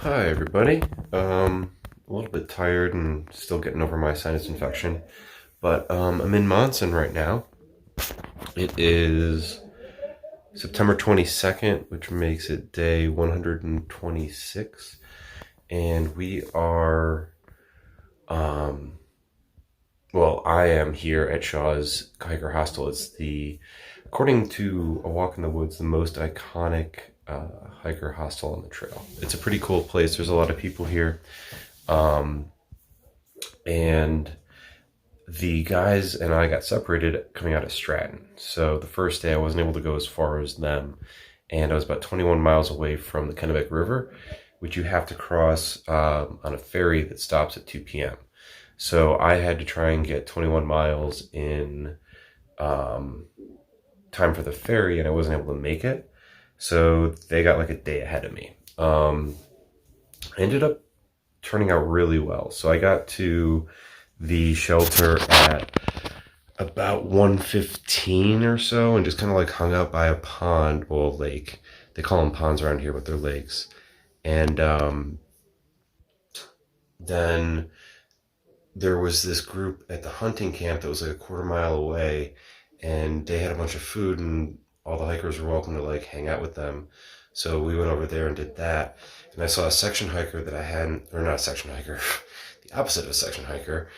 Hi, everybody. A little bit tired and still getting over my sinus infection, but I'm in Monson right now. It is September 22nd, which makes it day 126, and we are, um, well, I am here at Shaw's Hiker Hostel. It's according to A Walk in the Woods, the most iconic hiker hostel on the trail. It's a pretty cool place. There's a lot of people here. Um, and the guys and I got separated coming out of Stratton. So the first day I wasn't able to go as far as them. And I was about 21 miles away from the Kennebec River, which you have to cross on a ferry that stops at 2 p.m. So I had to try and get 21 miles in time for the ferry, and I wasn't able to make it. So they got like a day ahead of me. I ended up turning out really well. So I got to the shelter at about 1:15 or so and just kind of like hung out by a pond, well, lake. They call them ponds around here, but they're lakes. And then there was this group at the hunting camp that was like a quarter mile away, and they had a bunch of food, and all the hikers were welcome to like hang out with them. So we went over there and did that. And I saw a section hiker that I hadn't, or not a section hiker, the opposite of a section hiker,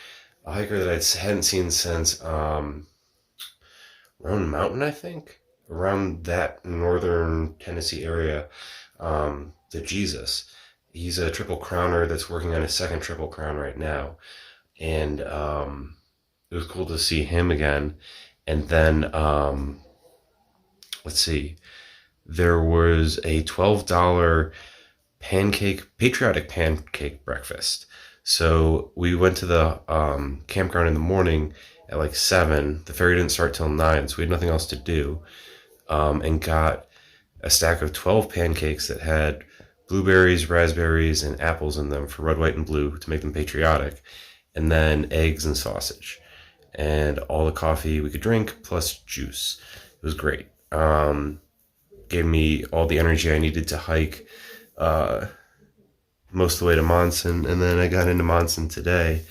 a hiker that I hadn't seen since Roan Mountain, I think, around that northern Tennessee area. The Jesus. He's a triple crowner that's working on his second triple crown right now. And it was cool to see him again. And then, let's see, there was a $12 patriotic pancake breakfast. So we went to the campground in the morning at like 7. The ferry didn't start till 9, so we had nothing else to do, and got a stack of 12 pancakes that had blueberries, raspberries, and apples in them for red, white, and blue to make them patriotic, and then eggs and sausage, and all the coffee we could drink, plus juice. It was great. Gave me all the energy I needed to hike most of the way to Monson, and then I got into Monson today.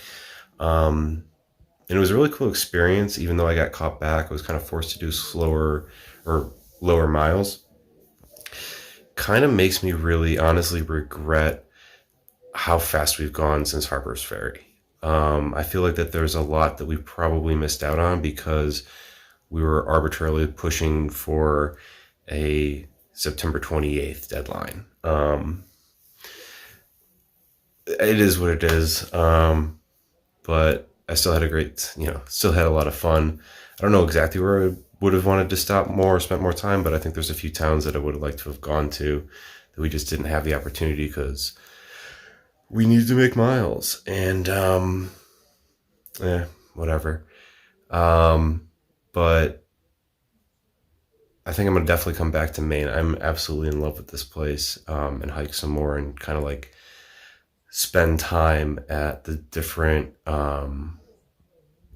And it was a really cool experience, even though I got caught back. I was kind of forced to do slower or lower miles. Kind of makes me really honestly regret how fast we've gone since Harper's Ferry. I feel like that there's a lot that we probably missed out on because we were arbitrarily pushing for a September 28th deadline. It is what it is. But I still had still had a lot of fun. I don't know exactly where I would have wanted to stop more or spent more time, but I think there's a few towns that I would have liked to have gone to that we just didn't have the opportunity because we needed to make miles. And, whatever. But I think I'm going to definitely come back to Maine. I'm absolutely in love with this place, and hike some more and kind of like spend time at the different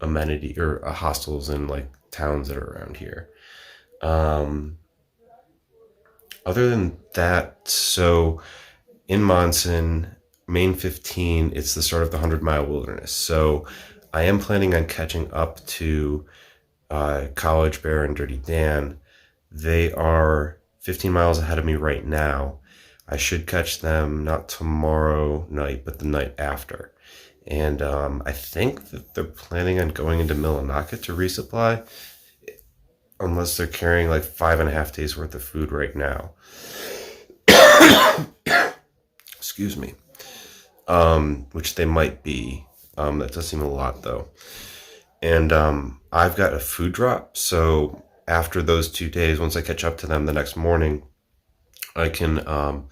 amenity or hostels and like towns that are around here. Other than that, so in Monson, Main 15, it's the start of the 100-mile wilderness. So I am planning on catching up to College Bear and Dirty Dan. They are 15 miles ahead of me right now. I should catch them not tomorrow night, but the night after. And I think that they're planning on going into Millinocket to resupply, unless they're carrying like 5.5 days worth of food right now. Excuse me. Which they might be. That does seem a lot though. And I've got a food drop, so after those 2 days, once I catch up to them the next morning, I can, I'm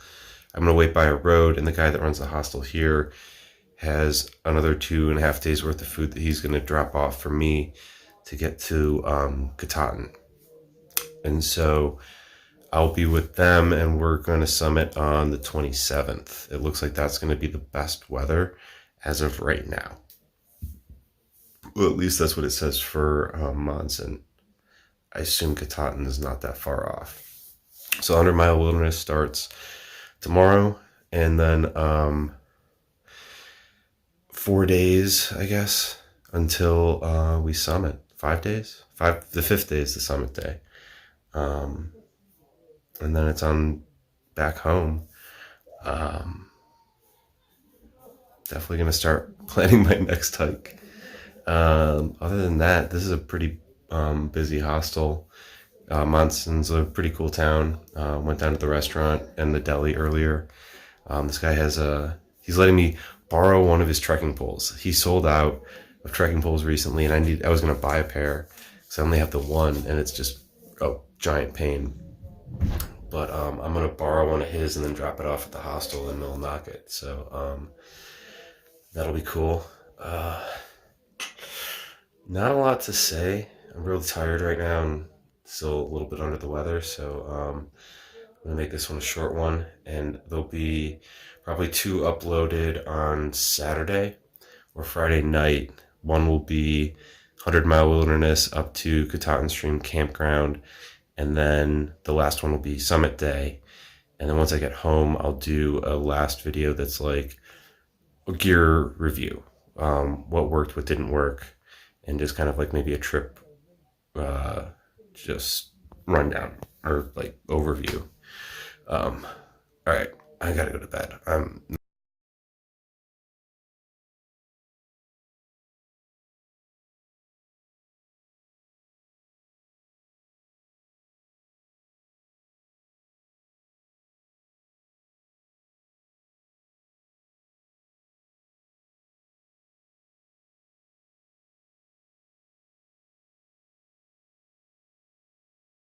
going to wait by a road, and the guy that runs the hostel here has another 2.5 days worth of food that he's going to drop off for me to get to Katahdin. And so I'll be with them, and we're going to summit on the 27th. It looks like that's going to be the best weather as of right now. Well, at least that's what it says for Monson. I assume Katahdin is not that far off. So 100-mile wilderness starts tomorrow, and then 4 days, I guess, until we summit. 5 days. The fifth day is the summit day, um, and then it's on back home. Um, Definitely gonna start planning my next hike. Other than that, this is a pretty busy hostel. Monson's a pretty cool town. Went down to the restaurant and the deli earlier. This guy he's letting me borrow one of his trekking poles. He sold out of trekking poles recently, and I was gonna buy a pair because I only have the one, and it's just a giant pain. But I'm gonna borrow one of his and then drop it off at the hostel, and they'll knock it. So that'll be cool. Not a lot to say. I'm really tired right now and still a little bit under the weather, so I'm gonna make this one a short one, and there'll be probably two uploaded on Saturday or Friday night. One will be 100-mile wilderness up to Katahdin Stream Campground, and then the last one will be Summit Day. And then once I get home, I'll do a last video that's like a gear review, what worked, what didn't work, and just kind of like maybe a trip, just rundown or like overview. All right, I gotta go to bed.